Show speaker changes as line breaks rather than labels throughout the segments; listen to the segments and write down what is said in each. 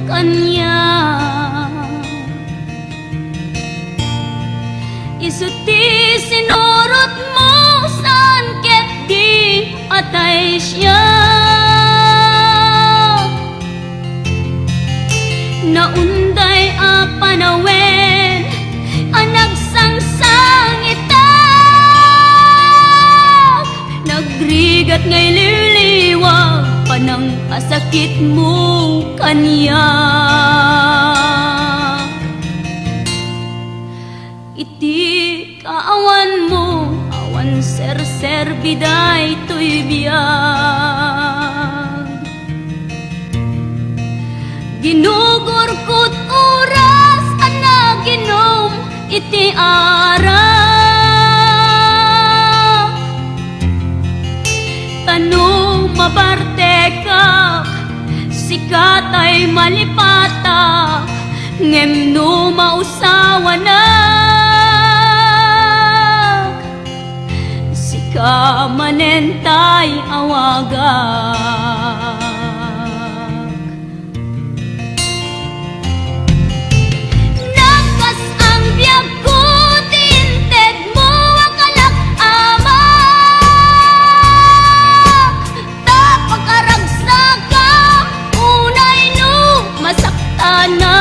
kanya. Isuti sinurot mo saan ket di atay siya. Naunday a panawen ang nagsangsang itak, nagrigat ngay liliwag panang asakit mo kanya. Iti kaawan mo awan ser biday to'y biyag, ginugurkot oras ana ginom iti ara. Tanong mabarte ka sikat ay malipata, ngem no mausawa na sika manentay awagak. Nakas ang biyag ko tinted mo akalak ama, tapakaragsak ka unay no masaktan na.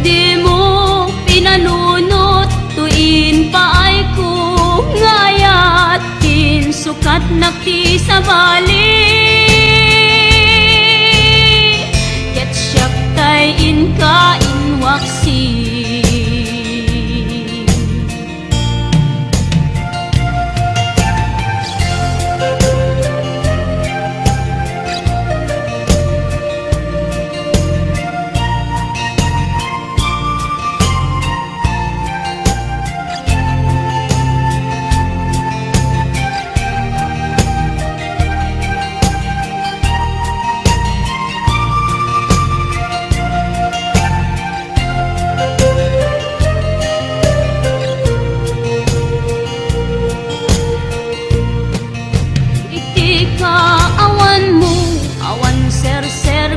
Di mo pinanunot tuin paay ko ngayat tin sukat nakti sa bali. Ket siyak tay inka inwaksi.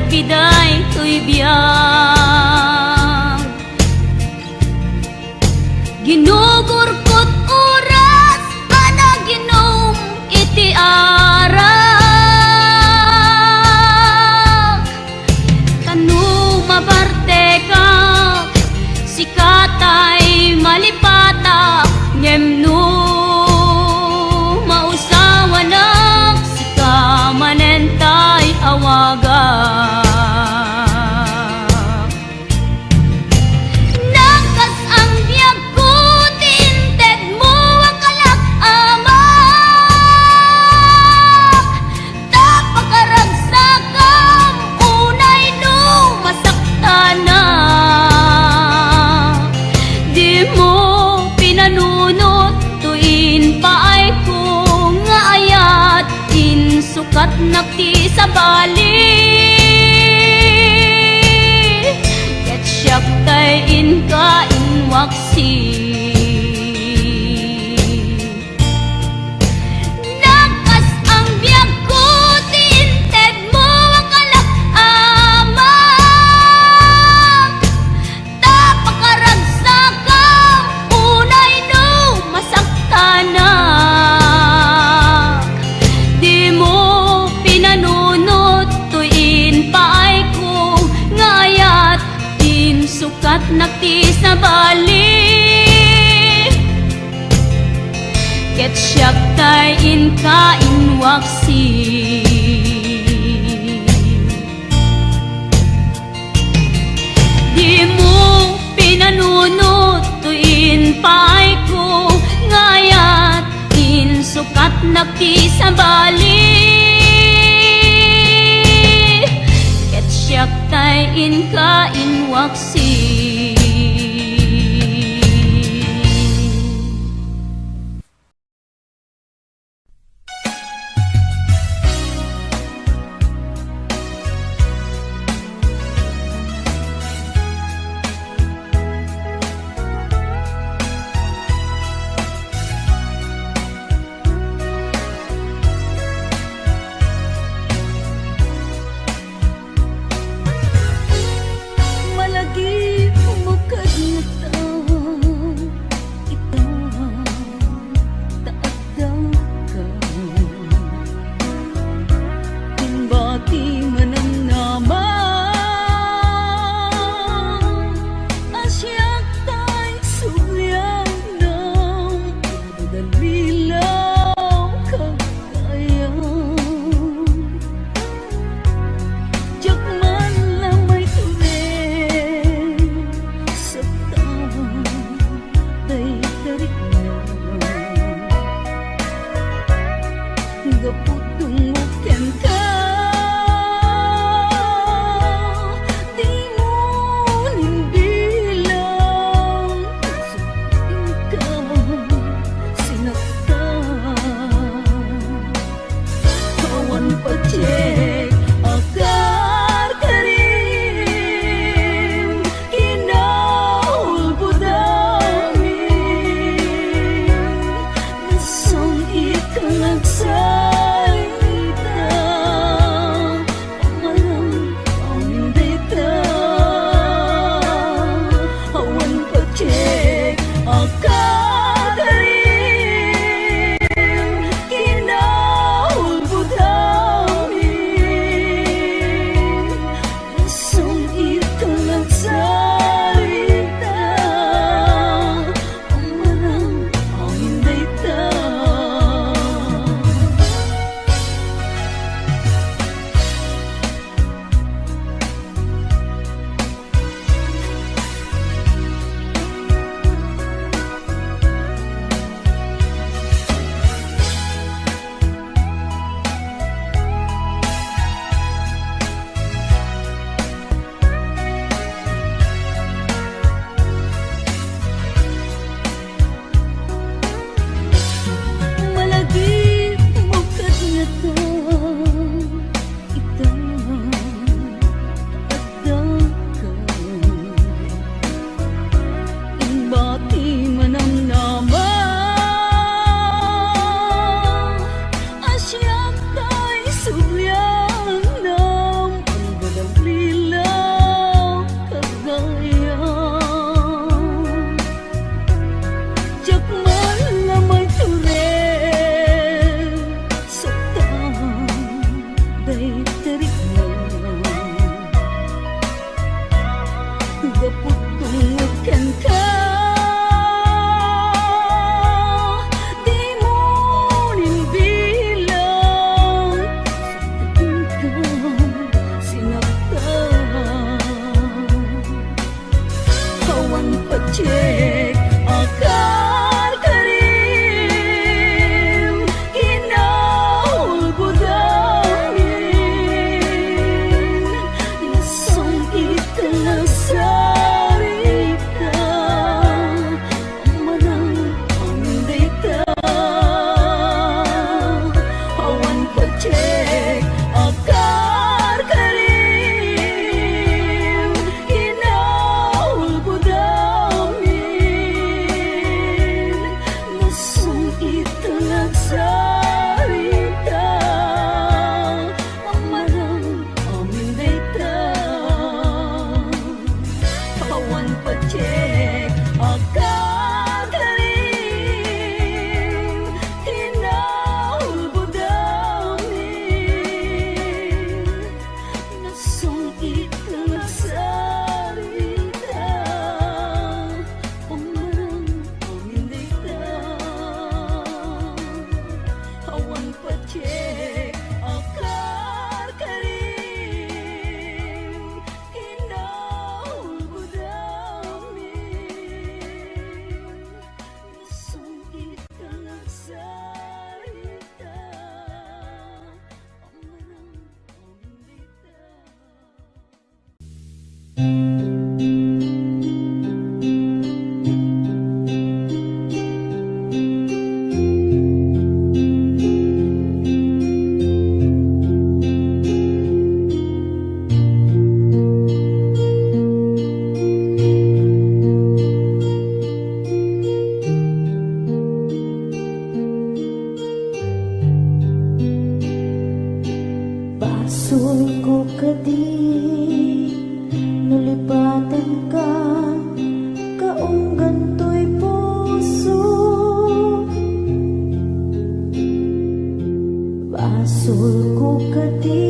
Biday to'y biyag, ginugurkot oras ana ginom iti ara. Tanu mabarte ka sikatay malipata, ngem no mausawa na sika manentay awaga. Sukat nakti sa bali, ket siyak tay inka inwaksi. Nakas ang biyag ko tinted mo akalak ama, tapakaragsak ka unay no masaktan na. Sukat nakti sa bali, ket siyak tay inka inwaksi. Di mo pinanunot tuin paay ko ngayat in sukat nakti sa bali, siyak tay inka inwaksi. bati manamnaman asyak tay sugyan ng dalilaw kagayan jak man lamay tuloy sa tawang day tarik na gaputong uken ka di mo nimbilang ikaw sinaktan kawan pacek akar karim kinaulbudamin nasong ikalag sa pacek akar karim kinaulbudamin nasong ikalag sarita manang pangdita awan pacek akar karim kinaulbudamin nasong ikalag sarita manang pangdita awan pacek akar karim kinaulbudamin nasong ikalag sarita manang pangdita awan pacek akar karim kinaulbudamin nasong ikalag sarita manang pangdita.
Basul ko kadi nulipatan ka kaong ganto'y puso. Basul ko kadi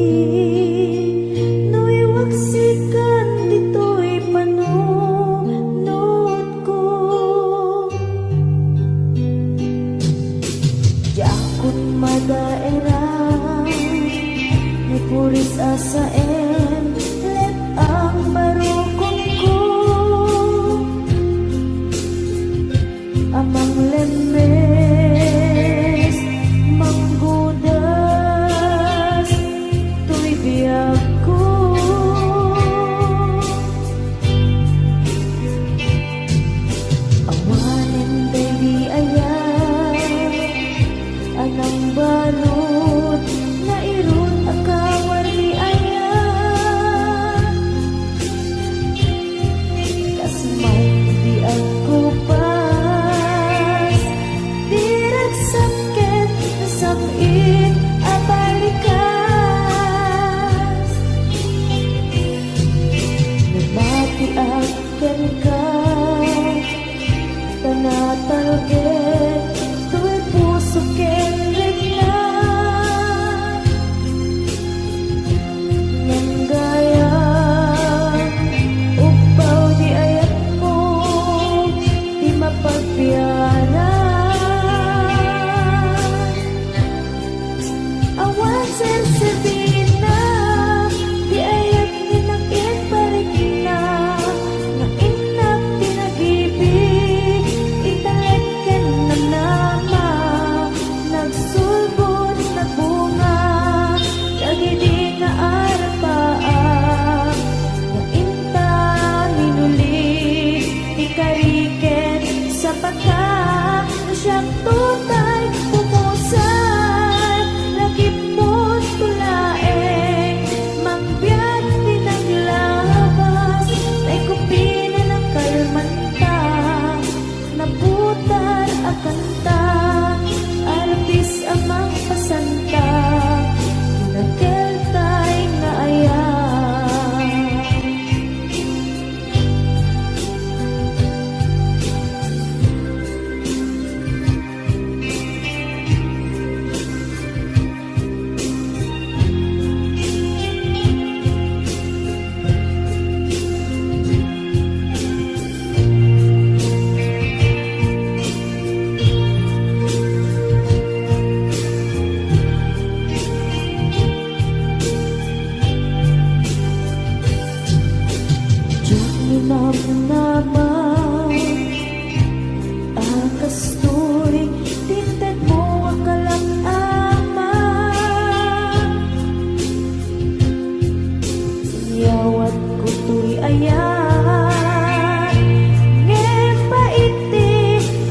puris asaen let ang barukong ko amang lemes manggudas tuy biyag ko awanen baby ayah anang balot na irun akawar ni ayah kasmay di ako pas dirag sakit nasabit abalikas nabati akan ka tanatalgit tuwi puso kenrig na nang gaya upaw di ayat mo di mapagpiana awan sersebina di ayat ninakin parikina na inak tinagibig italeken na nama nagsulbon na bunga kagidi nga arapaan na inta minulit ikariken sa pagka na siyang tutay pumusan lagip mo tulaeng magbiyak tinaglabas na ikupina ng kalmanta naputar akanta arabis amang pasanta nagkeltay nga ayah naman akasturi tinted mo akalang ama yawat ko tuy ayan ngepa iti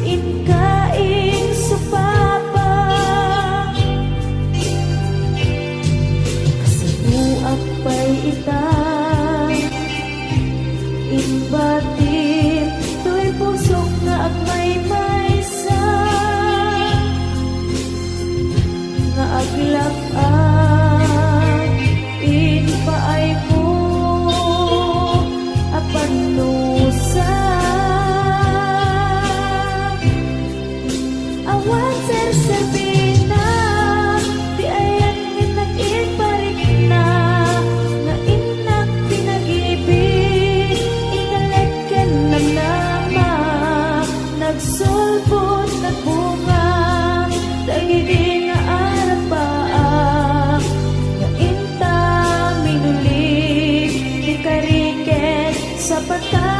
inkaing supapa kasabuak pa'y ita inbatin tuy pusok nga agmay-maysa nga aglak-an inpaay mo apan nusa awan sersebina di ayan nginag parik na nga inak pinag-ibig italeken ng nama nagsulbot na bunga dagiti nga arapaa nga inta minulit ikariken sa pata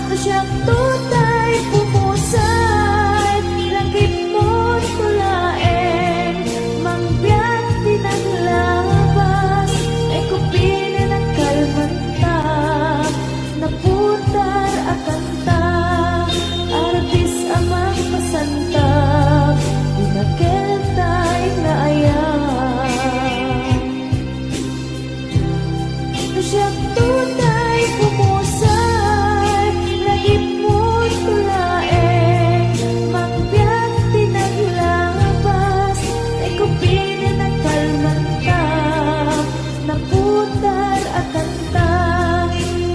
na siyang tutay pumusay langit mo tulaeng mangbiyak pinaglabas ay kupina ng kalmanta naputar akanta arabis amang pasanta dinagkeltay na ayah na siyang tutay pumusay lagip mo tulaeng mangbiyak pinaglabas ay kupina ng kalmanta naputar akanta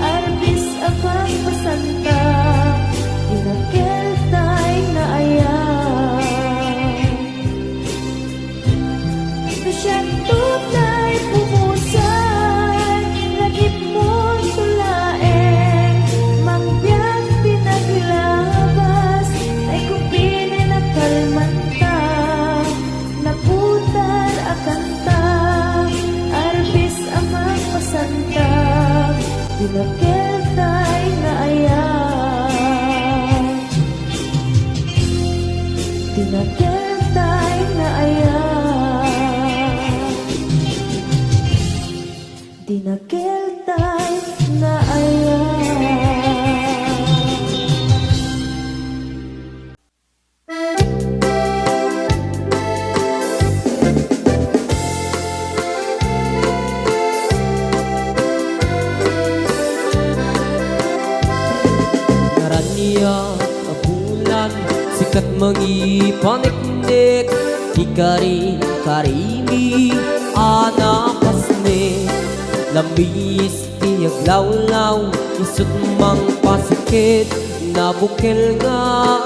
arabis amang pasanta dinagkeltay na ayah na siyang tutay pumusay lagip mo Tinakeltay nga ayan, tinakeltay nga ayan, tinakeltay nga ayan.
Naraniya abulan sikat mangipaniknik ikari karimi anapasne lambis tiyaglawlaw isut mang pasikit nabukel nga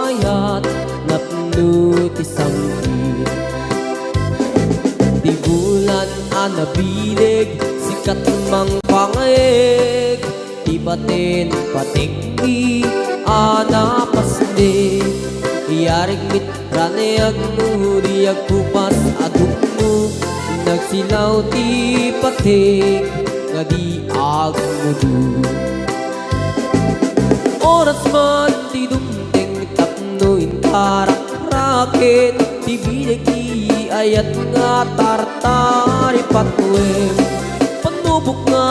ayat napno ti samgit di bulan anabilig sikat mang pangeg di batin patikki anapasne iyarig mitrane agnu di agkupas adugno nagsilaw ti patik nga di agmudu oras man ti dumteng tapno intarak raket ti bilig ti ayat nga tartari patwem panubok nga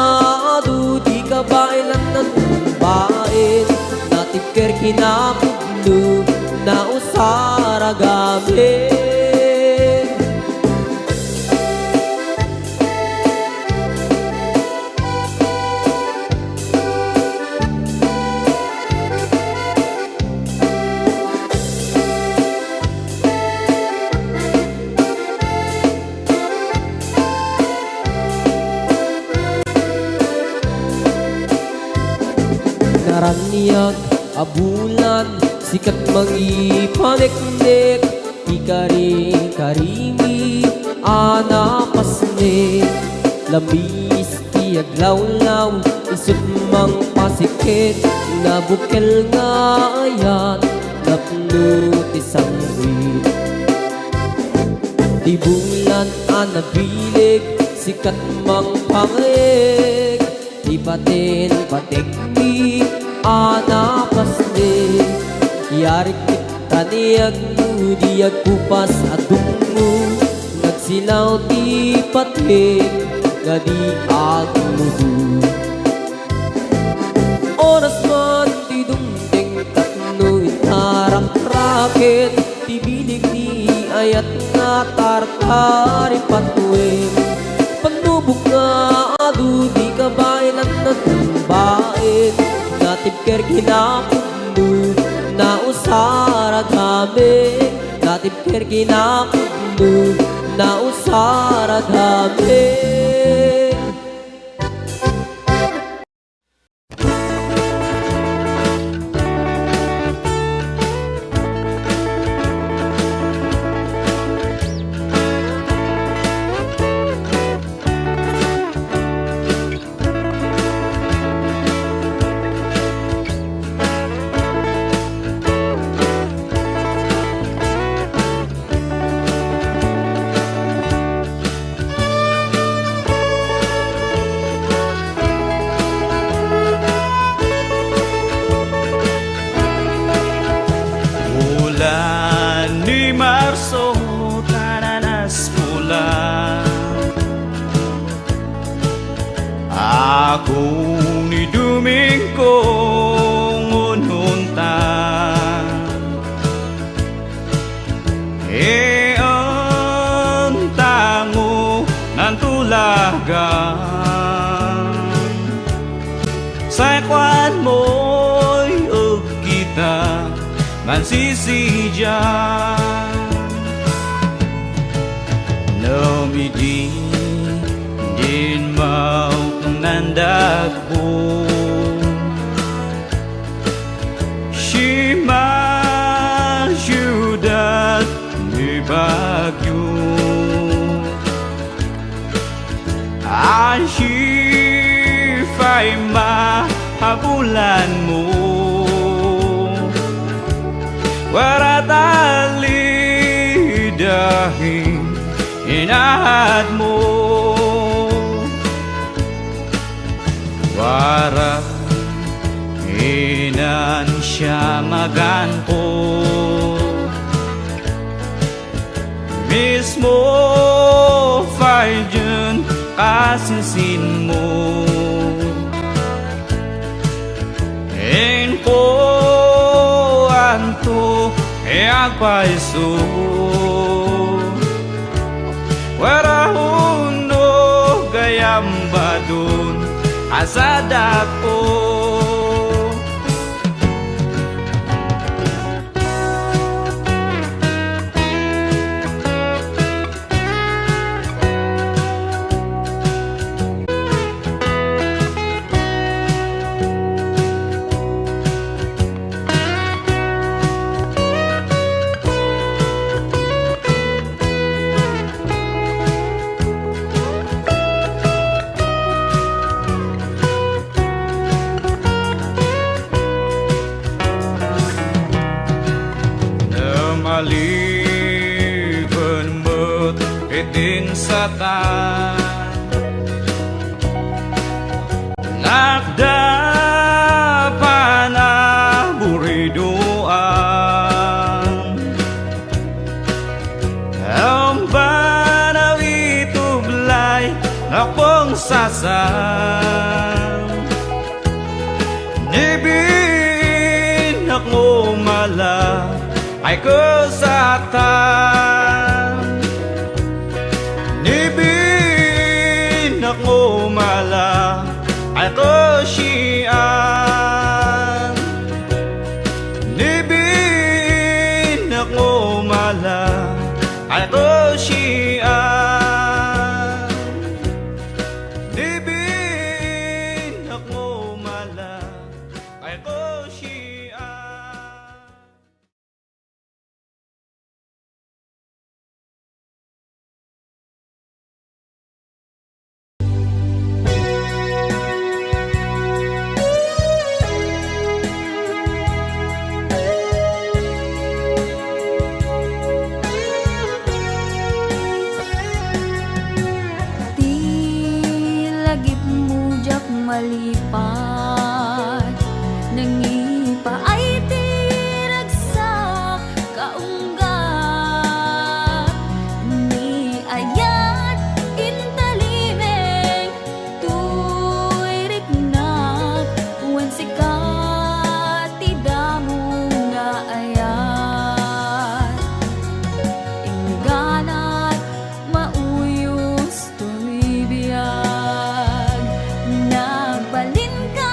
adu di kabailan ng bain natipker kinakudno na usara gamit Naraniag abulan sikat mangipaniknik ikari karimi anapasne lambis tiyaglawlaw isut mang pasikit nabukel nga ayat napno ti samgit di bulan anabilig sikat mang pangeg di batin patikki anapasne yarik taniag di agkupas adungo nagsilaw ti patik nga di agmudu oras man ti dumteng tapno intarak raket ti bilig ni ayat nga tartari patwem panubok nga adu di kabailan na tumbain natipker kinakudno na usara gamit natipker kinakudno na usara gamit
Bulan ni Marso tananas pula Ako ni Domingo ngununta ang tango ng tulagan sa kwan mo'y og kita man sisijan Namidi din mau nandagbo Shima syudat ni Bagyo Ashifay mahabulan mo waratali dahil inahad mo Wara siya maganpo. Mismo fay dyan kasinsin mo. En po anto e agpaiso. Wala huno gayam badun asada po. Maliban mo't itin sa tan Lakda pa na buriduan Ang banaw itublay na pong sasan Nibin ako mala ay kesatan Nibin ako mala ay kesian Nibin ako mala ay kesian Nibin ako mala ay kesian.
Malipat nangipa ay tiragsak kaunggat ni ayat intalimeng tuirik na wan sikat tidamo nga ayat ingganat mauyos tuibiyag nagbalin ka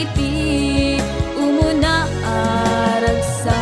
ipi umuna aragsa.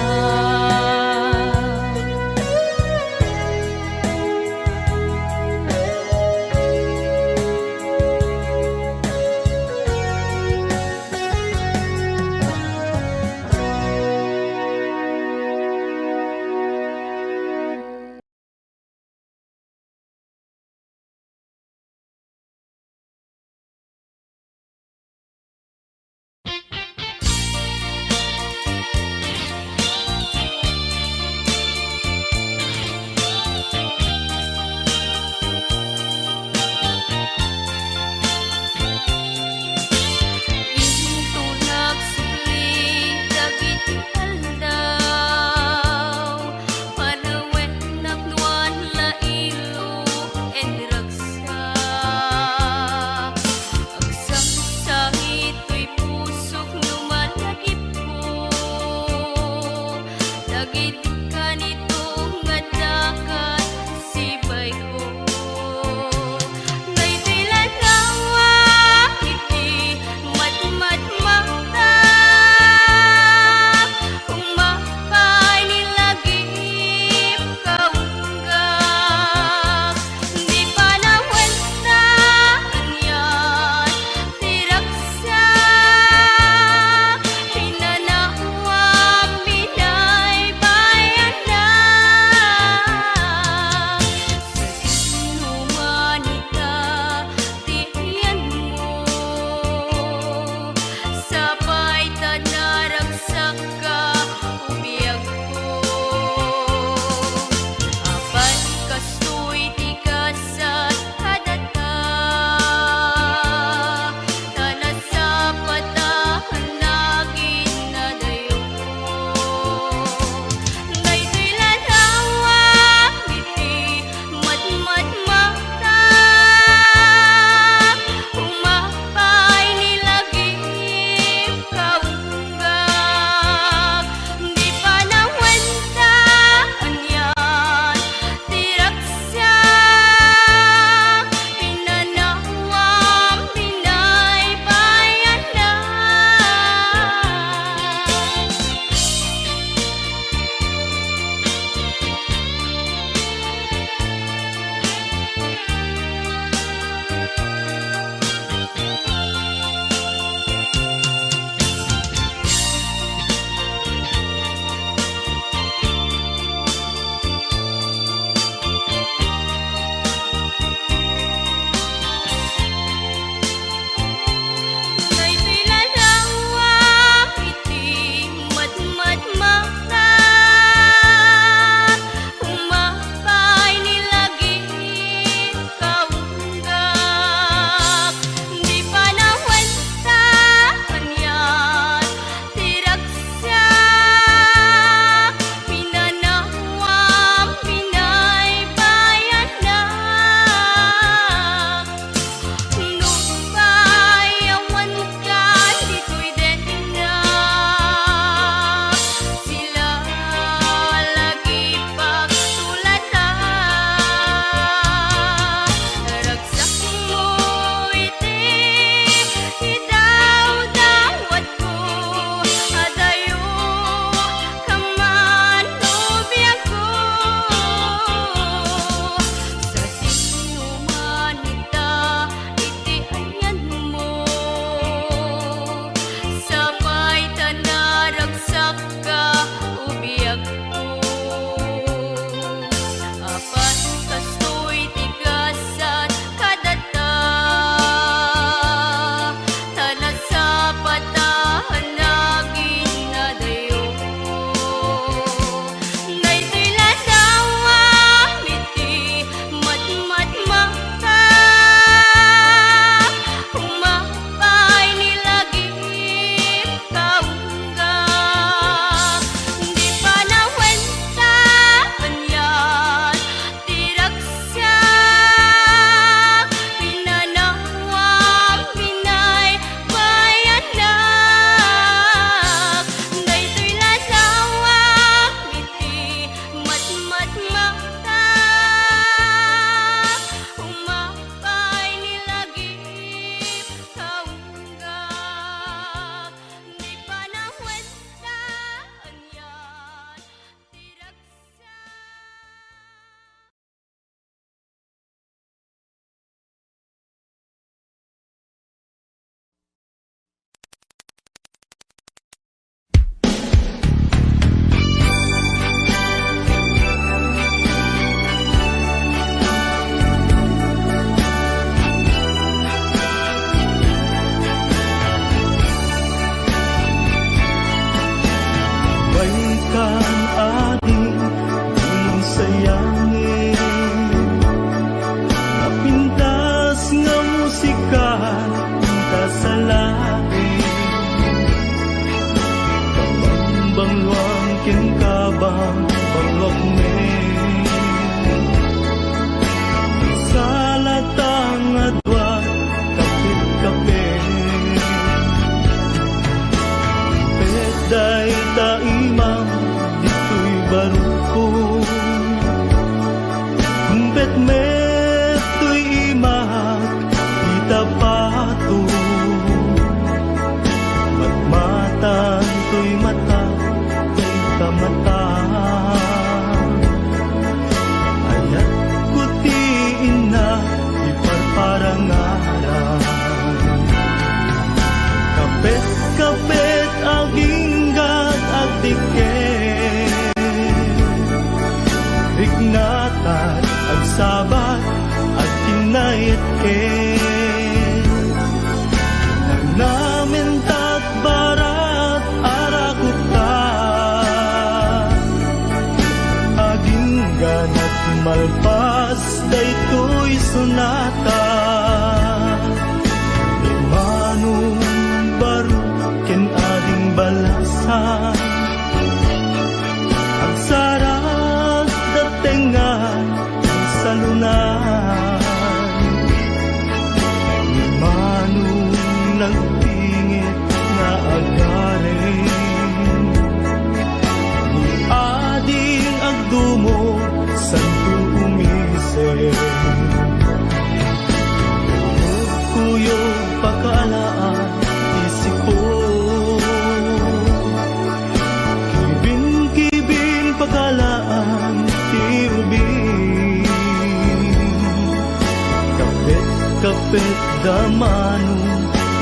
damano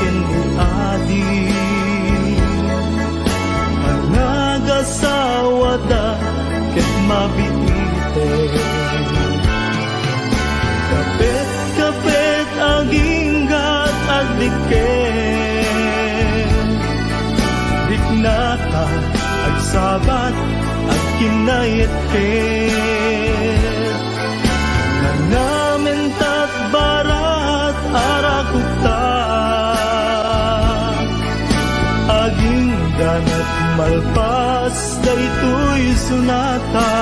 ken adi managasawa da ket mabitite kapet aginggat agdiken diknata agsabat agkinayet ket nangamentat barat arakuta aging ganat malpas daytoy sunata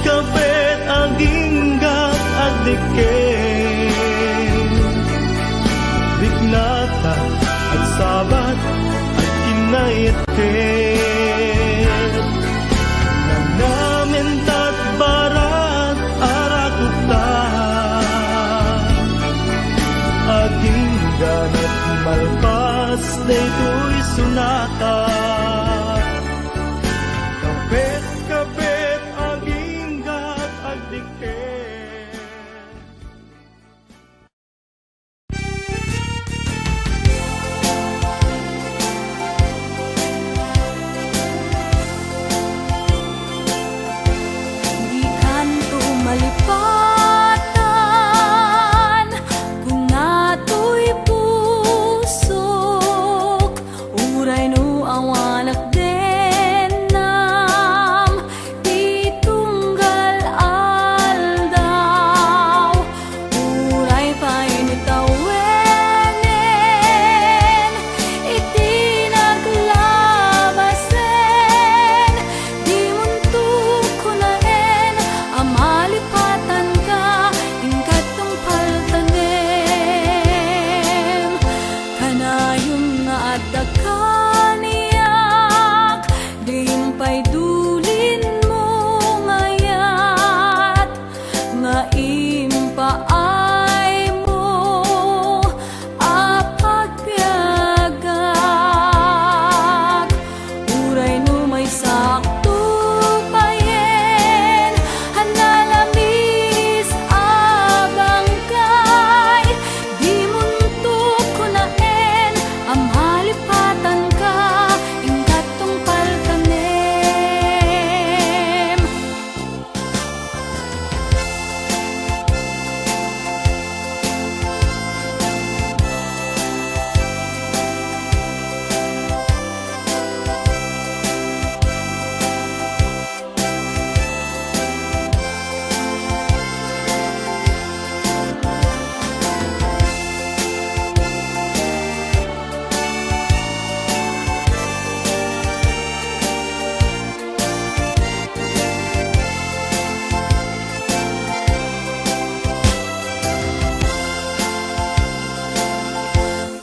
kapet aging gat agdiken diknata agsabat agkinayet ket nangamentat barat arakuta aging ganat malpas daytoy sunata kapet aging gat agdiken.
Di kanto malipatan kung nato'y pusok uray no awanak denam di tunggal aldaw uray pa'y nitawenen iti naglabasen di muntuk kunaen amalipatan ka ingkat tong paltanem kanayon nga adda kaniyak dimpay dulin mo ngayat nga impaay mo apagpiagak uray no may sakto payen hanalamis abang kay di muntuk kunaen amalipatan ka ingkat tong paltanem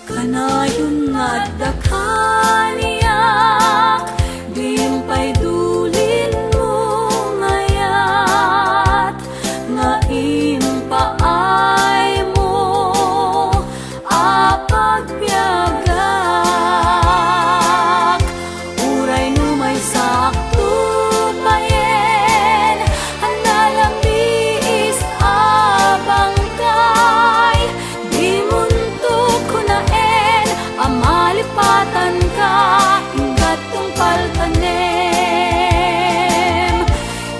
kanayon nga adda kaniyak dimpay dulin mo ngayat nga impaay mo apagpiagak uray no may sakto payen hanalamis abang kay di muntuk kunaen amalipatan ka ingkat tong paltanem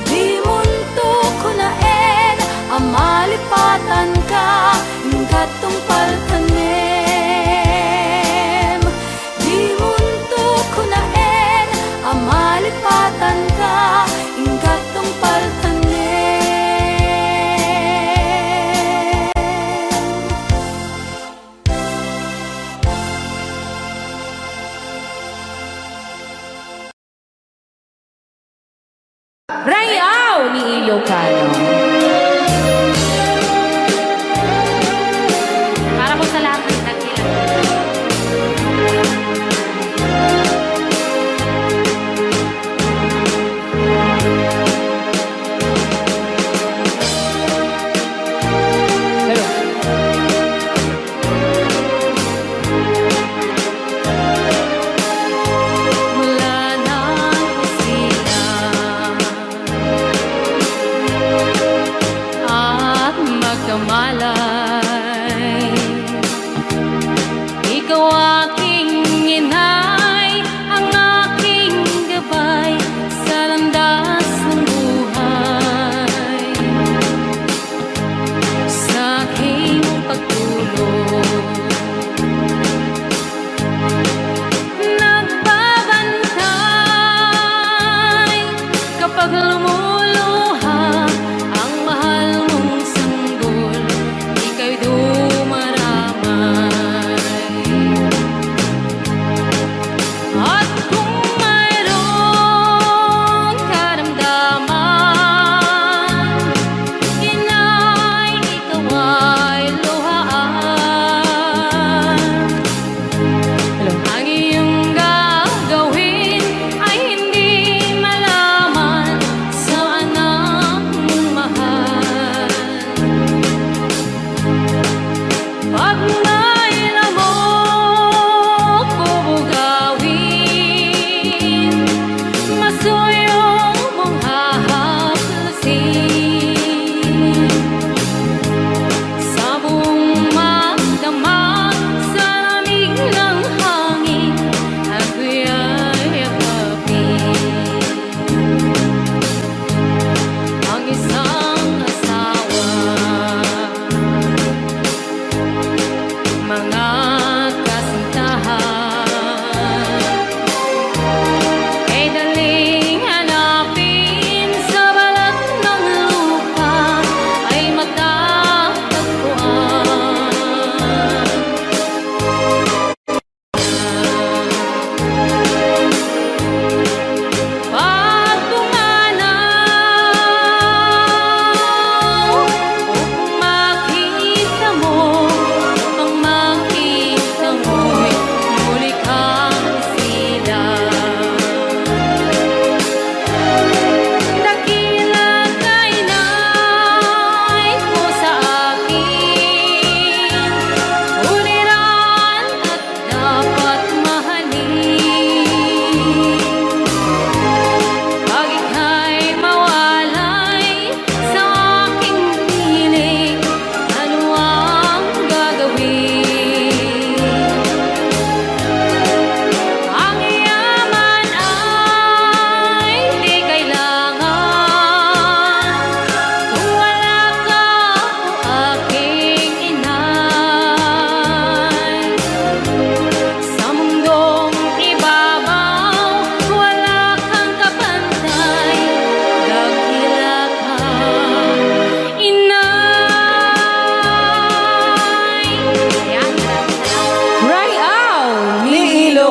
di muntuk kunaen amalipatan ka ingkat tong paltanem di muntuk kunaen amalipatan ka ingkat tong paltanem.
Rayaw ni Ilocano. Para po sa lahat ng dakilang.
Mula nang sila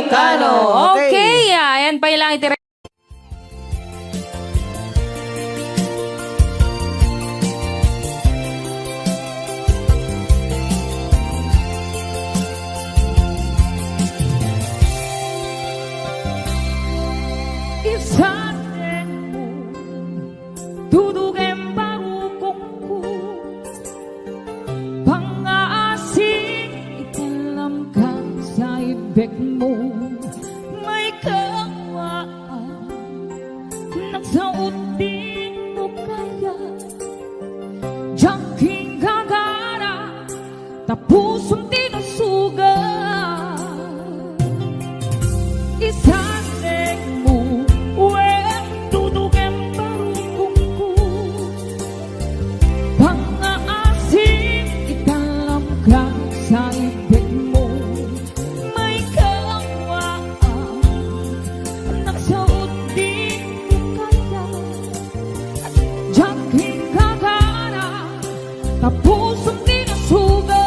Amerikano.
Okay, ayan pa lang itira.
Isatin mo Dudugin barukongku Pang-aasing italamkan sa ibig mo May kawaan Nagsaot din mo kaya Diyaking gagara Tapusong tinusuga Isatin mo Dudugin barukongku Pang-aasing italamkan sa ibig mo May kawaan Nagsaot din mo kaya Diyaking gagara Tapusong tinusuga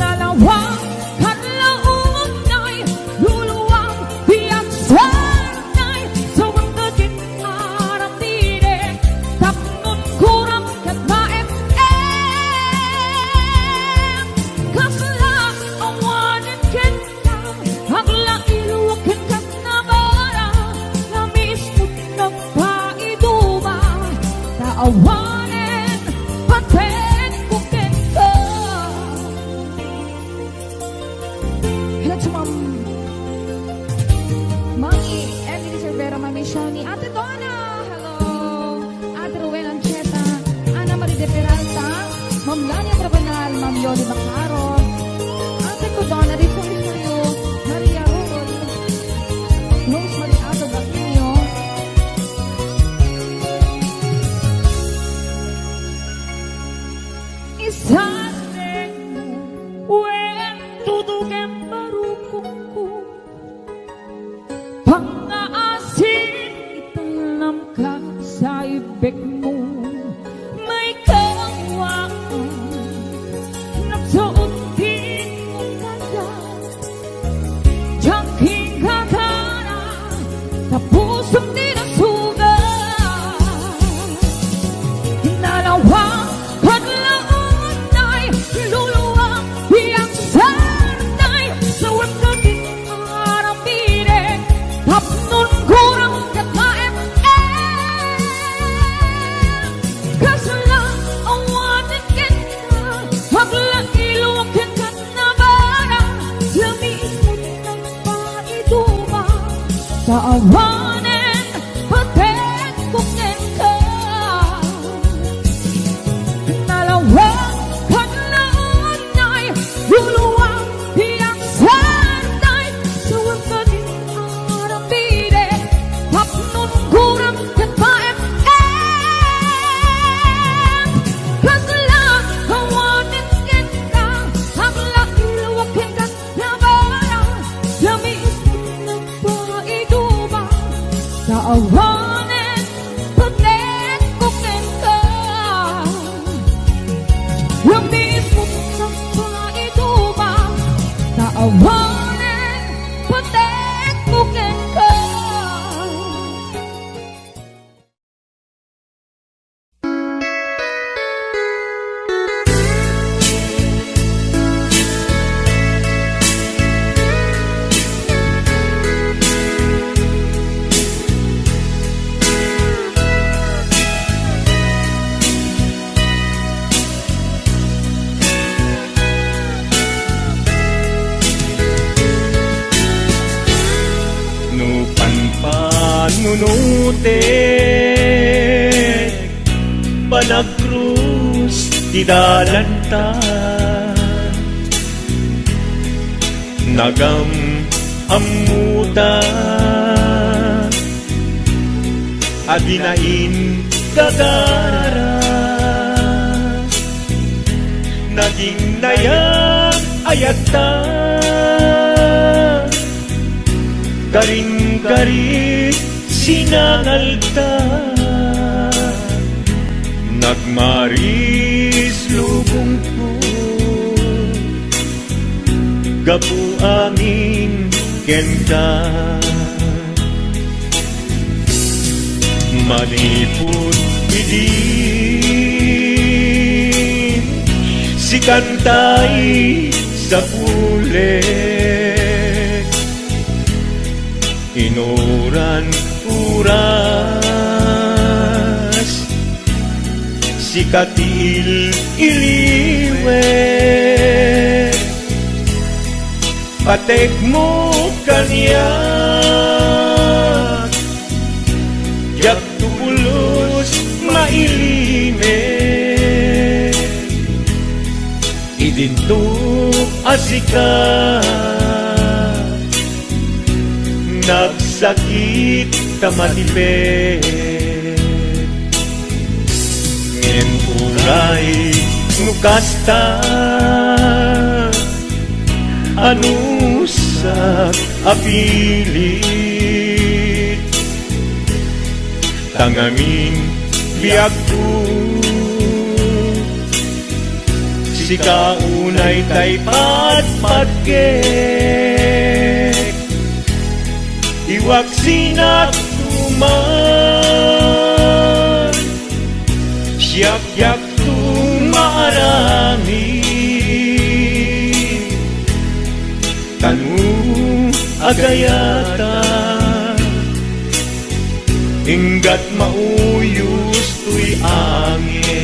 Dalawang kanlaon ay luluwang biyak sanay Sa wangkagin arapire Tapnon kurang kat maem-em Kasla awanin kita Hagla iluwakin kat nabara Lamis mo nagpaiduba Taawanin paten kukin ka Hello to Mami Emily Cervera, Mami Shani, Ate Donna, hello, Ate Rowena Ancheta, Ana Marie de Peralta, Ma'am Lania Trabanal, Ma'am Yoli Macaron, Ate ko Donna, Rifo Misayo, Maria Rol, Rose Marie Ato Baquinio, Isatin mo, wen tudugin barukongku Pang-aasin italamkan sa ibig mo May kawaan Nagsuot din mo kaya Diyaking gagara Tapusong tinasuga Dalawang paglaon ay luluwang Iyang sanay Sa wangkagin arapire Tapnon kurang kat maem-em Kasla awanin kita Hagla iluwakin kat nabara Lamis mo nagpaiduba Taawanin paten kukin ka Dalawang kanlaon ay luluwang Iyang sanay Sa wangkagin arapire Tapnon kurang kat maem-em Kasla awanin kita Hagla iluwakin kat nabara Lamis mo nagpaiduba Taawanin paten kukin ka Lamis mo nagpaiduba Taawanin paten kukin ka
No panunutik Panagkrus di dalanta Nagam amuta Adinain gagara Naging nayak ayata Garing-garing sinangalta Nagmaris lubong ko gapu amin ken ka. Manipod idin si kantay sa pulet, inuran uras si katil iliwet, patek mo kanya yak tupulos mailimet, idinto asika nagsakit tamatipet. Ngem uray nukasta anusak apilit, tangamin biag ko si kaunay tay patpagkek, iwak sinak tuman siyak-yak tumarami, tanu agayata inggat mauyos tuy angis.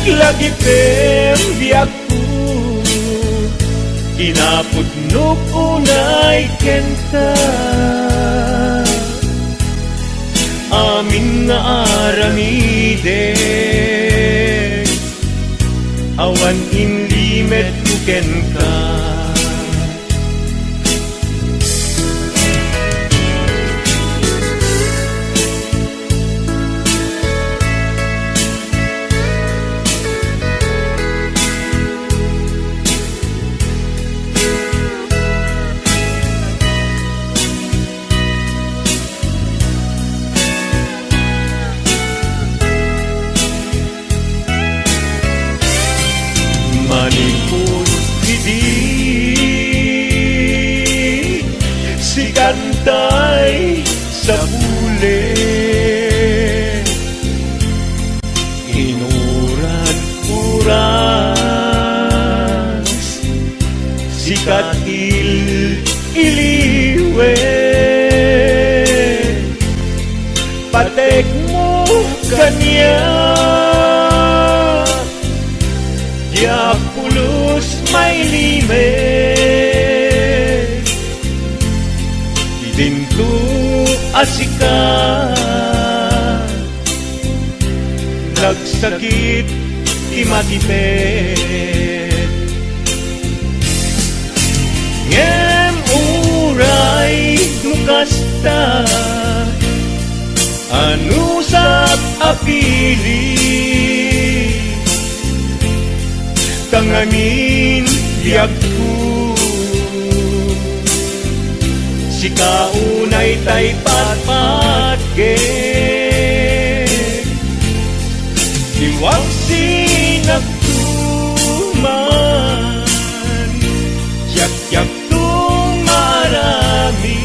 Lagi pem biag ko kinapudnok unay kenta, amin nga aramide awan inlimet kuken ka. Manipod hindi si kantay sa pulet, inuran uras si katil iliwet, patek mo kanya yak pulos may limet, idinto asika nagsakit imatipet. Ngem uray nukasta anusak apili, tangamin biag ko si kaunay tay patpagkek, iwag sinagtuman yak-yak tumarami,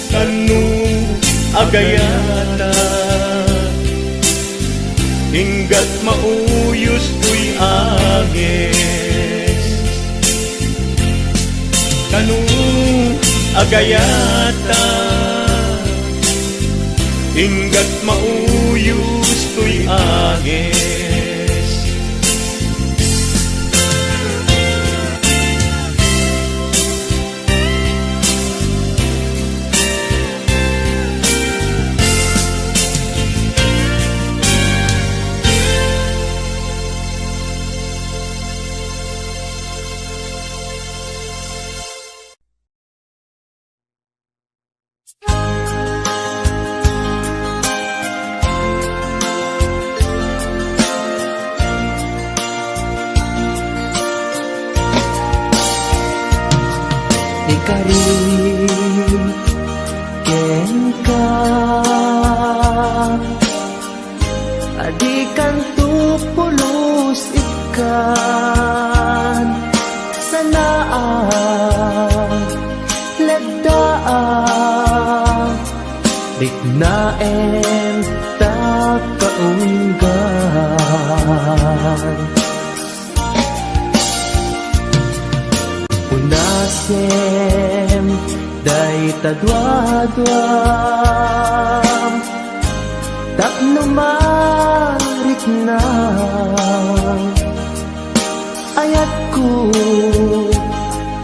tanu agayata hinggat mauyos tuy agis, kanu agayata hinggat mauyos tuy agis.
Ikarin ken ka Adi kan tu pulos ikan sanaan lagdaan Bignaen ta kaunggan Unasem day tadwadwam Tapno marik na ayat ko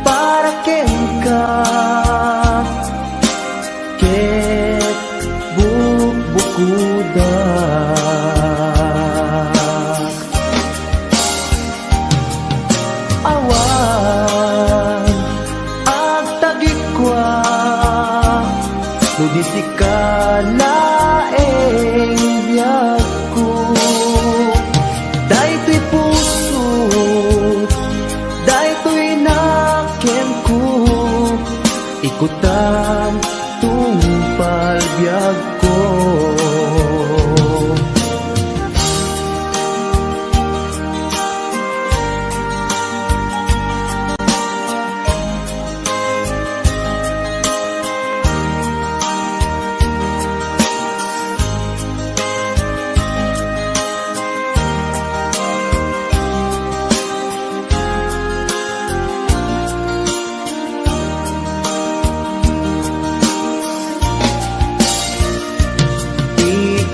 para kenka ket bukuda awan ag tagikwa nudi sikala biyagko daytoy puso daytoy naken ko ikutan tungpal biyag ko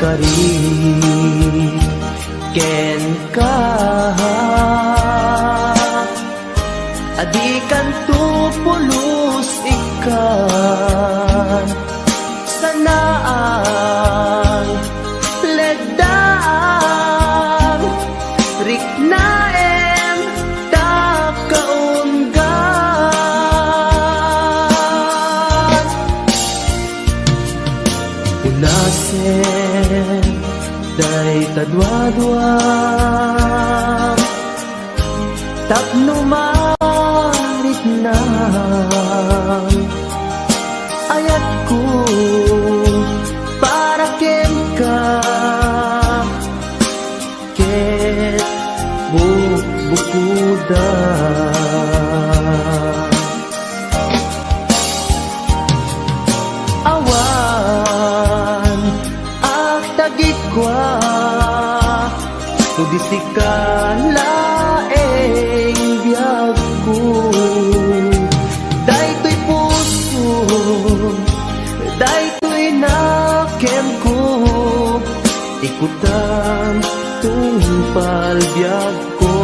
kari ken ka adikan tu pulos ikan sanaan ledaan riknaen ta kaunggan unasen day tadwadwam tapno marit na ayat ko para ken ka ket bukuda awan ak tagikwa Tugis ikalaeng biyag ko daytoy puso daytoy naken ko ikutan tungpal biyag ko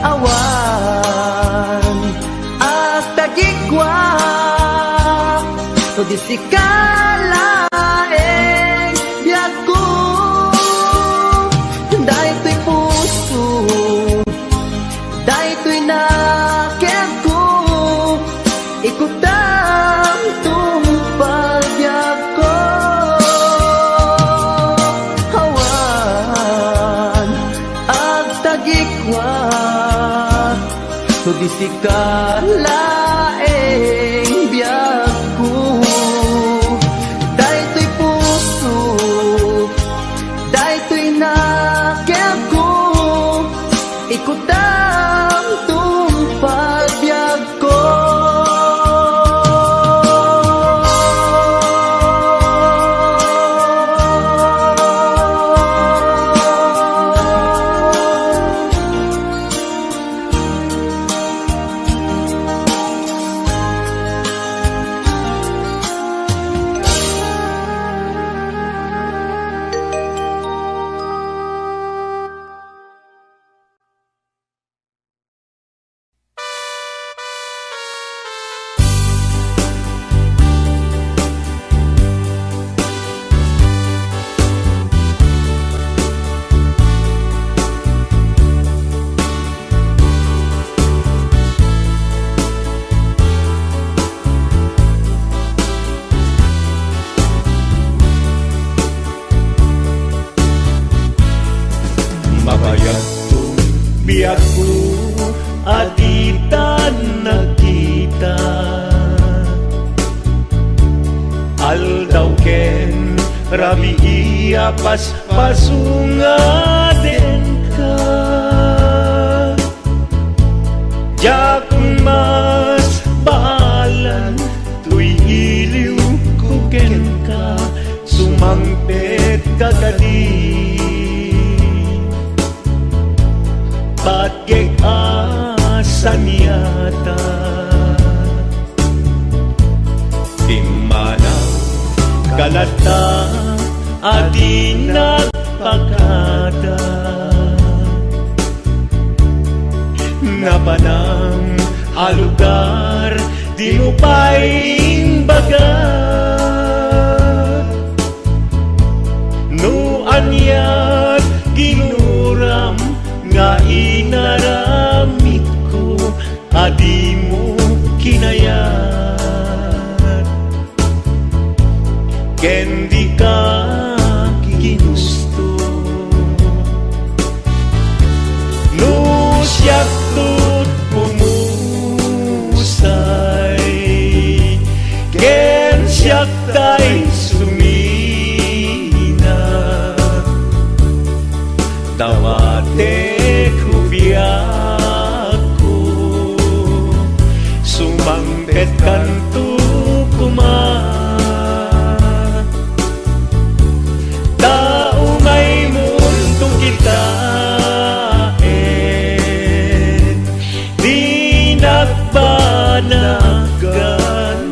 awan at tagikwa Tugis ikalaeng biyag ko daytoy puso daytoy naken ko ikutan tungpal biyag ko awan ag tagikwa tugis ikalaeng biyag ko daytoy puso daytoy naken ko ikutan tungpal biyag ko
biyak ko aditan nakita aldaw ken rabii Yapas pasungaden ka Jak mas baalan Tuy iliw kuken ka Sumangpet ka kadi Patgek asan yata Timanang kalata Adi nagpagkada Napanang alugar Di mo pa'y baga No anyat ginuram Nga inaramit ko Adi mo kinayat Kendi ka ginusto No siyak tut pumusay Ken siyak tay sumina Dawate kubiyak ko Sumangpet kanto kumain Nagana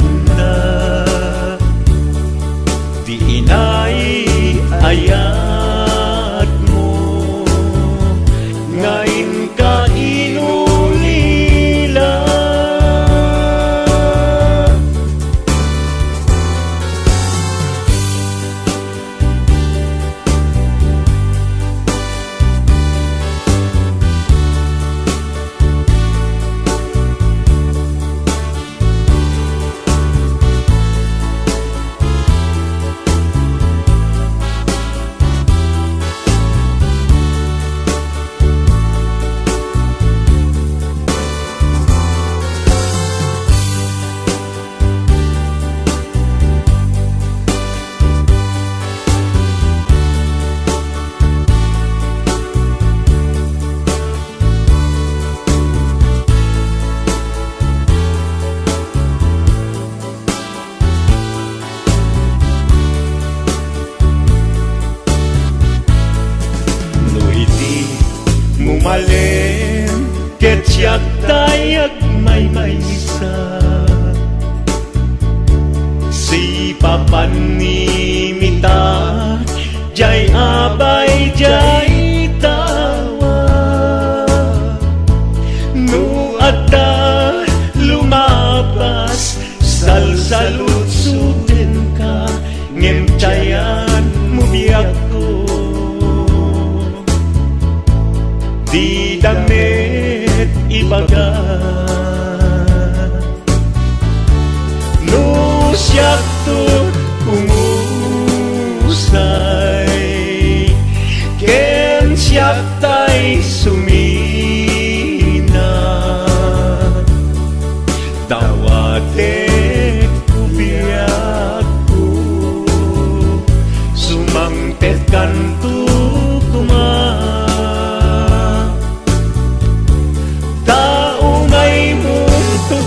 Di inay ayat mo Ngayon ka inulila Mumalem ket siyak tayag may maysa Si papanimita Jay abay jay tawa No ata lumabas Salsalut-suten ka Ngem chayan mubiyak ko Di damit ibaga No siyak tut kumusay Ken siyak tay sumina Dawate kubiyak ko Sumangpet kanto kumain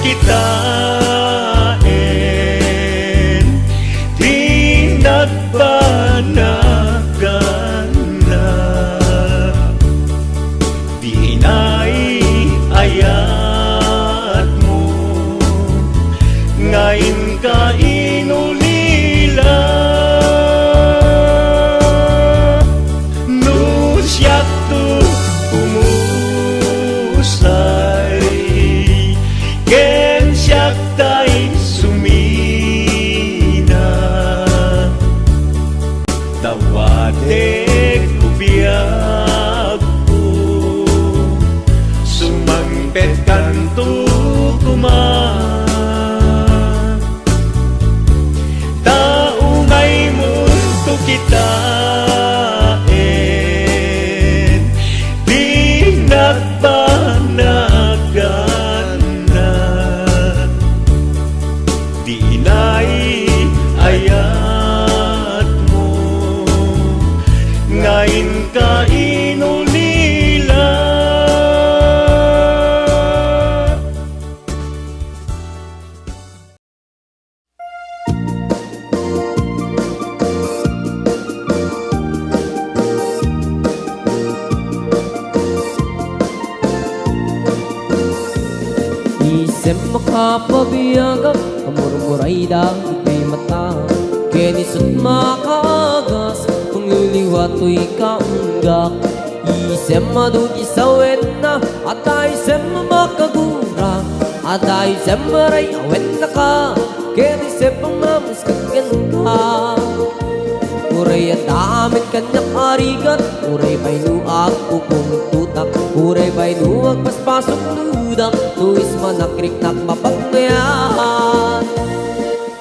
Kitain Di nagbanagana Di inay ayat mo Ngayon ka inulila No siyak to umusay Ken siyak tay sumina Dawate kubiyak ko Sumangpet kanto kumain Tao may mundo kitain Di nagbanagan Di inay ayat mo lain ka inulila.
Isem makapabiyagak, amurmuray dahil kay mata. Kenisot makagas, kung liliwato'y kaunggak. Isem madugi sa wena, at isem makagura. At isem maray awen na ka, kenisem pamamas kaganda. Uray at amin kanyak arigat, uray pa'y nuag upong tutak. Uray pa'y nuag paspasok ludak, tuis manakrik-nak mapagmayan.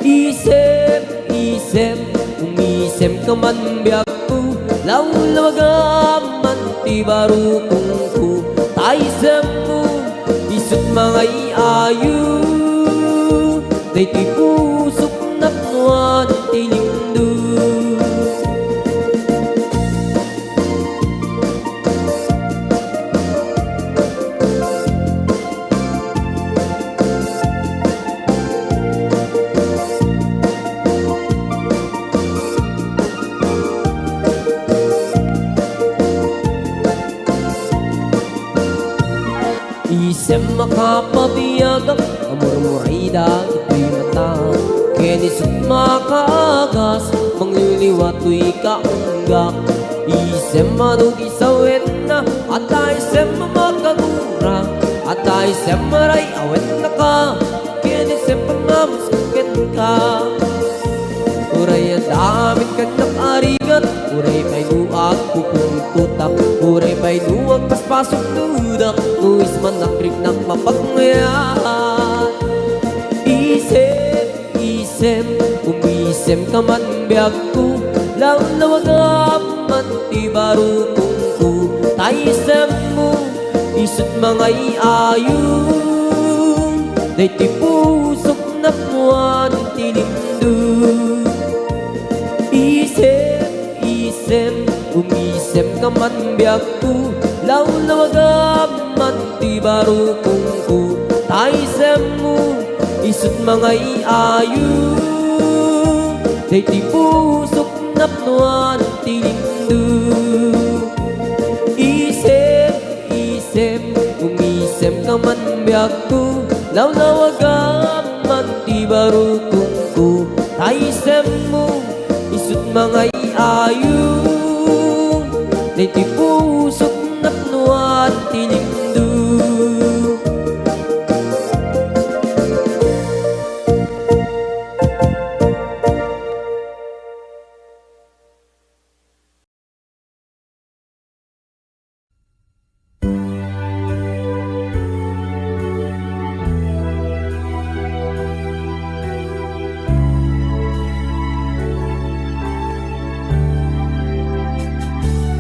Isem, isem, umisem ka man biyak ko, lawlawagaman ti baro kong ko. Taisem mo, isut mga iayo, day ti pusok naknuan ti lindo. Isem makapabiyagak, amurmuray dagit ay mata. Kenisot makagas, mangliliwato'y kaunggak. Isem madugi sa wena, at isem makagura. At isem maray awen na ka, kenisem pamamaskan ka. Uray at damit kanyak arigat, uray pa'y nuag kupong tutak. Uray pa'y nuag paspasok dudak, tuis manakrik ng mapagmayan. Isem, isem, umisem ka man biyag ko, lawlawagaman ti baro kong ko. Taisem mo, isut mga iayo, day ti pusok na muan ti lindo. Isem, isem, umisem ka man biyag ko, lawlawagaman ti baro kong ko. Taisem mo, isut mga iayo, day ti pusok napnuan ti lindo. Isem, isem, umisem ka man biyag ko, lawlawagaman ti baro kong ko. Taisem mo, isut mga iayo, day ti pusok napnuan ti lindo.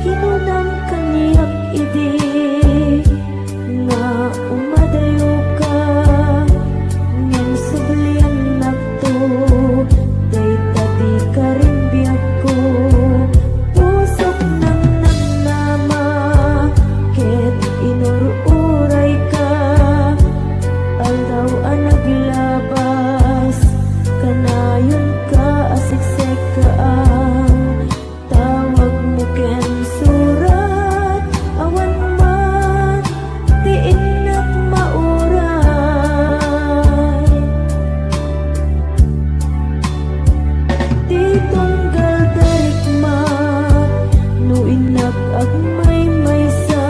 Kinunang kaniyak idi nga umadayo ka, ngem sublian nakto day tadi ka rin biyak ko. Pusok ng nagnama ket inururay ka, aldaw ang naglabas kanayon ka asiksek ka ang tawag mo ken surat awan man ti innak mauray. Ti tunggal darikma no innak agmay maysa,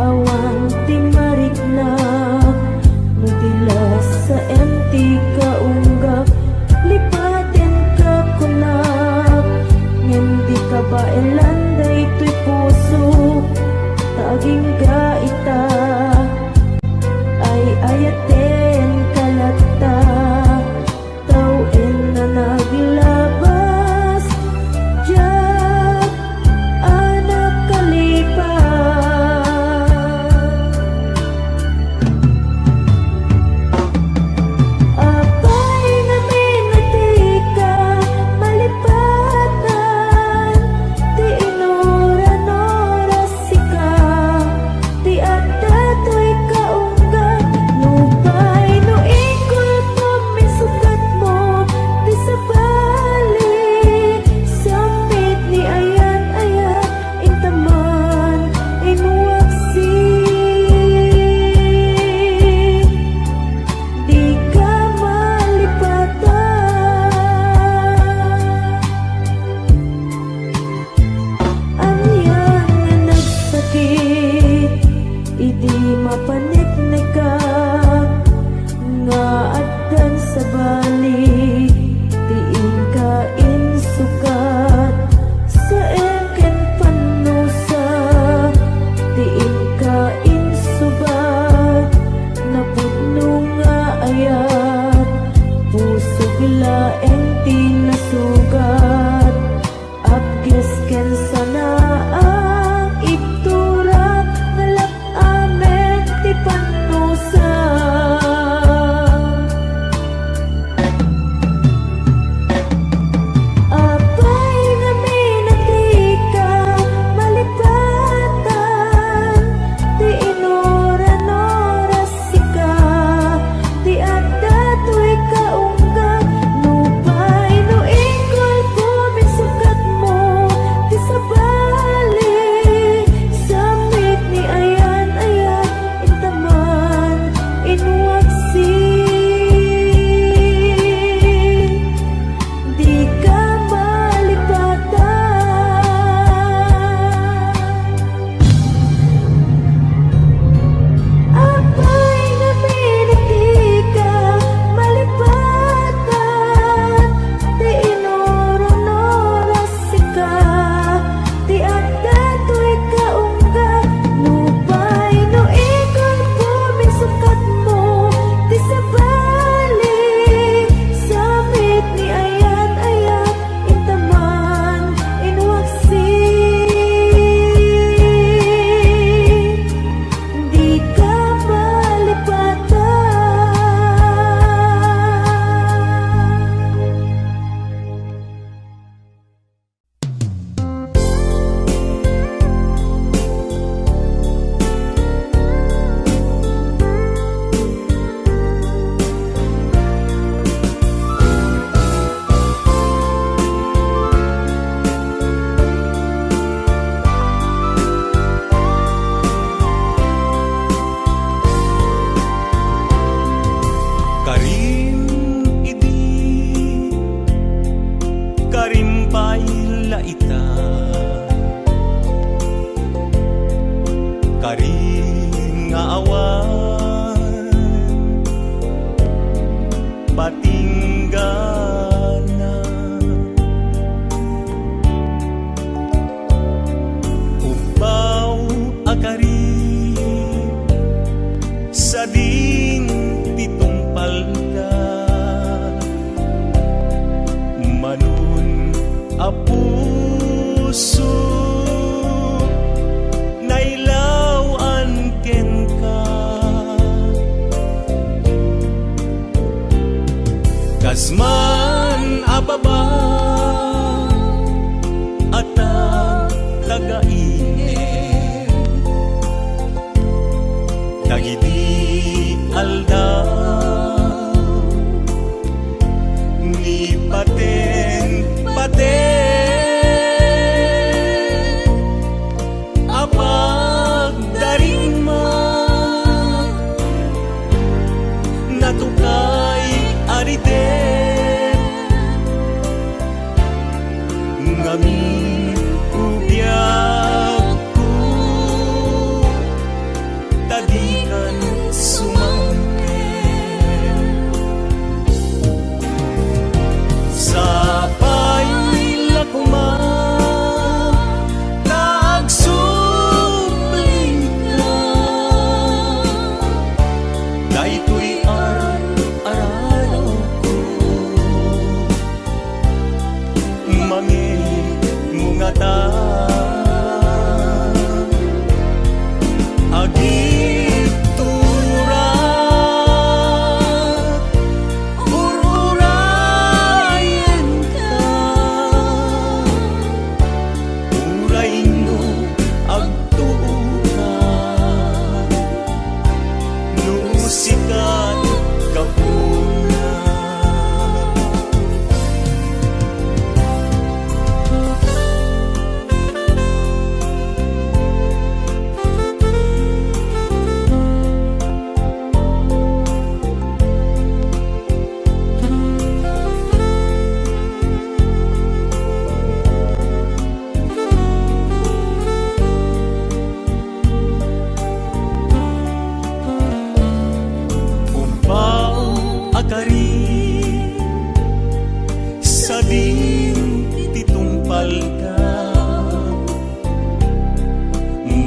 awan ti mariknak no dilas sa empty ka unggak. Lipaten ka kunak, ngem di ka ba elanday to'y puso, taging gaita ay ayaten kalata. Tawin na naglabas, diyak anak kalipas. Apay nga minati ka malipatan, ti ino
mapanik-nik ka nga addan sa balik tiin ka insukat sa eken panusa tiin ka insubat napudno nga ayat pusog laeng tinasugat abges ken sana ang iktura ngalap amen ti panusa apay nga minatika malipatan ti inoran-oras sika ti adda to'y kaungga nupay no ingol pumisukat mo ti sabali samit ni ayan-ayan intaman inwaksi di ka malipatan apay nga minatika malipatan ti inoron-oras sika ti adda to'y kaungga nupay no ikol pumisukat mo ti sabali samit ni ayan-ayan intaman inwaksi di ka malipatan
Karim idi Karim paila ita Karim nga awan Patinggana Ubaw a Karim sa din titumpal ka manun a puso nailawan ken ka kasman ababa at tagainit dagiti aldaw ni paten apag darima natukay ariden ngamin ubyak ko tadikan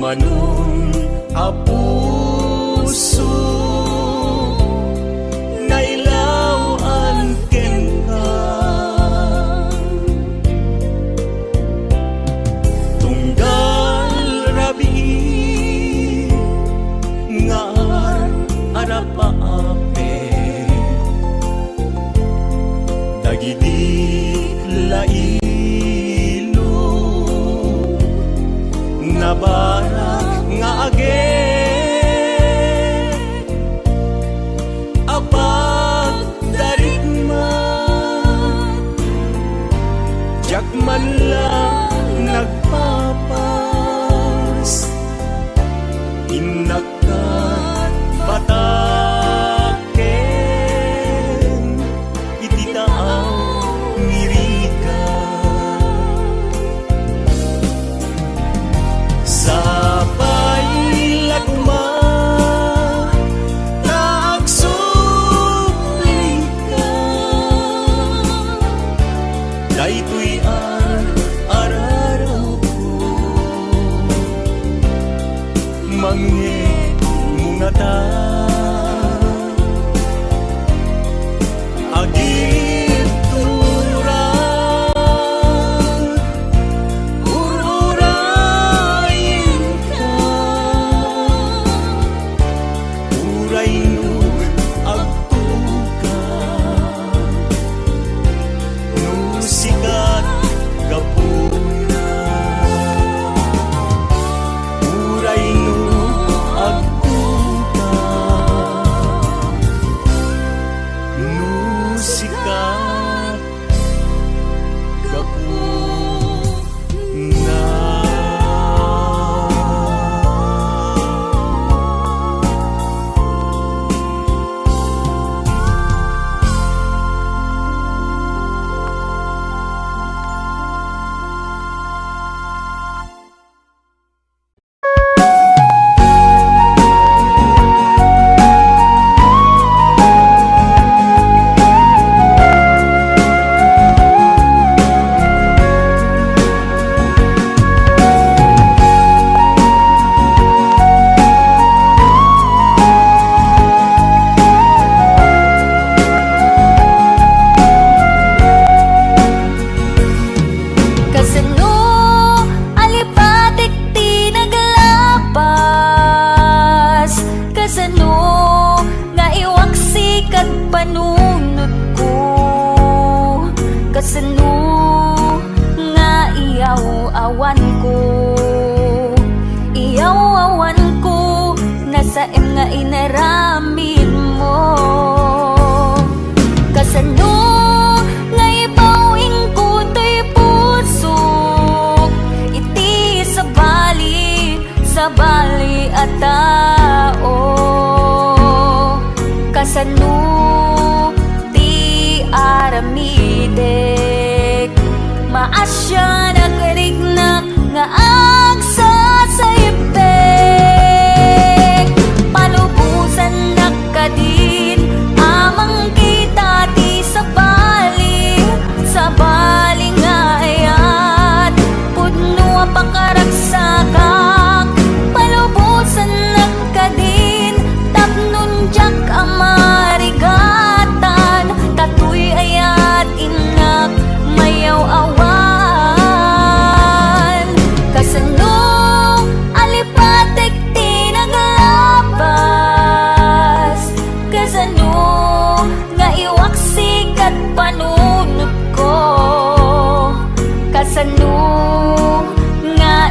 manon a puso nailawan ken ka tunggal rabi nga arapaape dagiti lailo nabara nga age apag darigman jakman lang nagpapas inakat bataken iti taang ngirika sabay laguma nagsuplika daytoy araraw ko manghe mungata agit turan ururayin ka uray no agtuka no sikat gapuna uray no agtuka no sikat gapuna.
Kasano alipatik ti naglapas kasano nga iwaksi kag panunod ko kasano nga iyaw-awan ko nasa nga inaramin mo kasano nga ipawing ko to'y pusok iti sabali at tao kasano ti aramidek maasya nagrignak nga agsasayipek palubusan nakadin amang kita ti sabali nga ayat pudno pakaragsagang palubusan nakadin tapnon jak amarigatan tatuy ayat inak mayaw awan kasano alipatek ti naglabas kasano nga iwaksi kat panunod ko kasano nga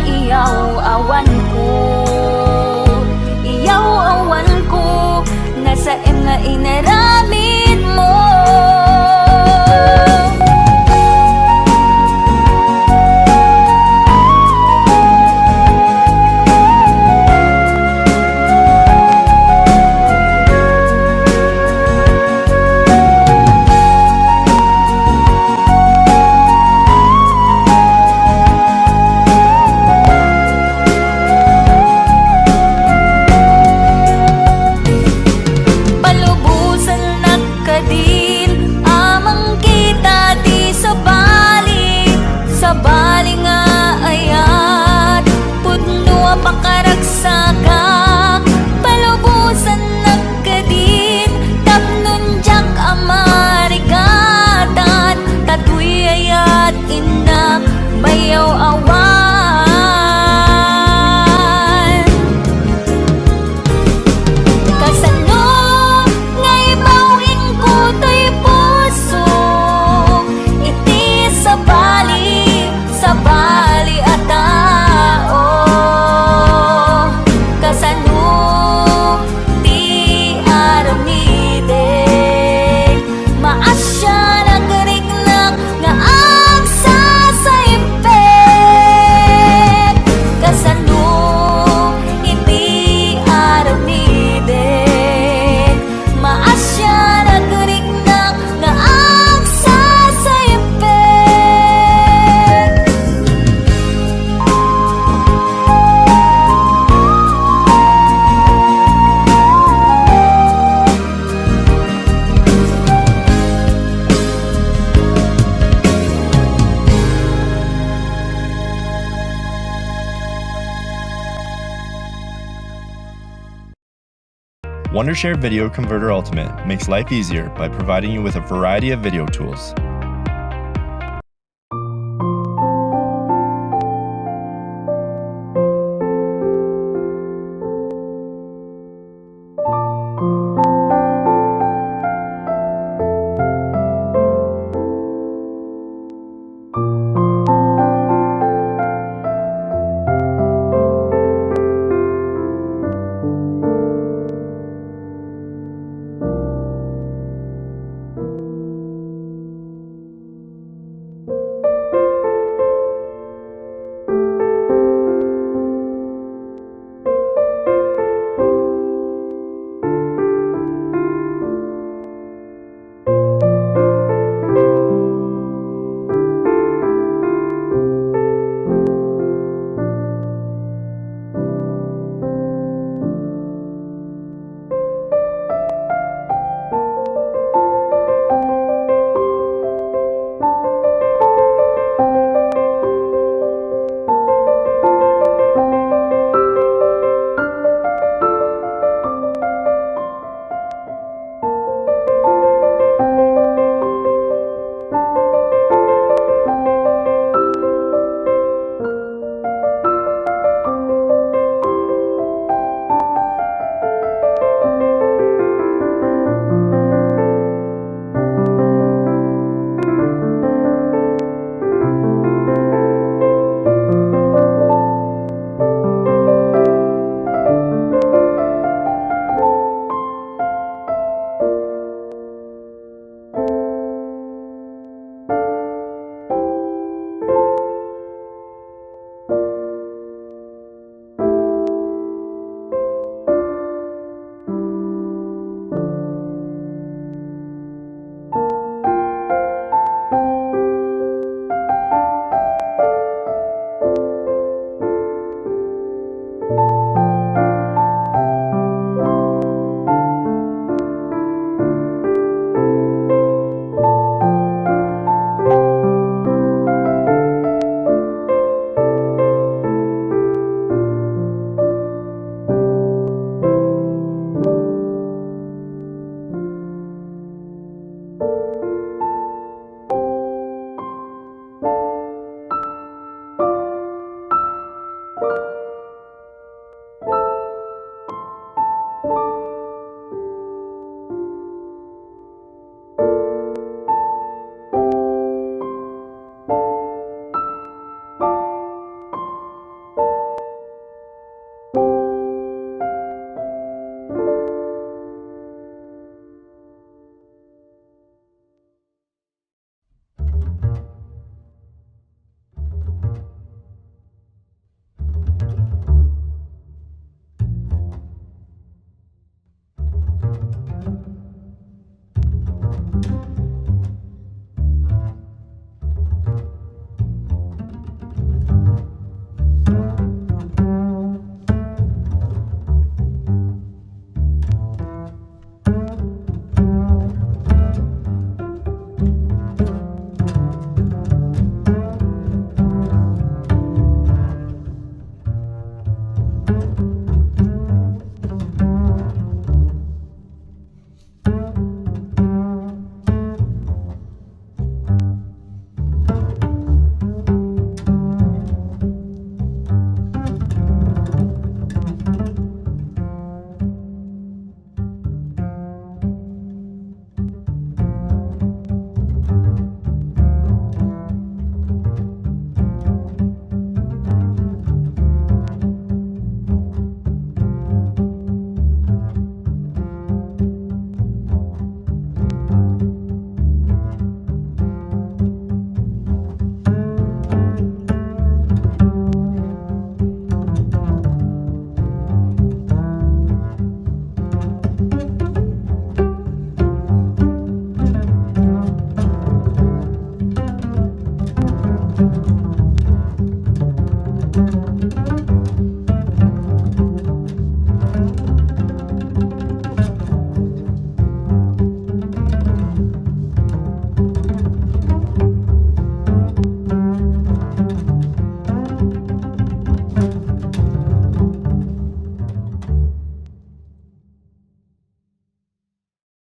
Wondershare Video Converter Ultimate makes life easier by providing you with a variety of video tools.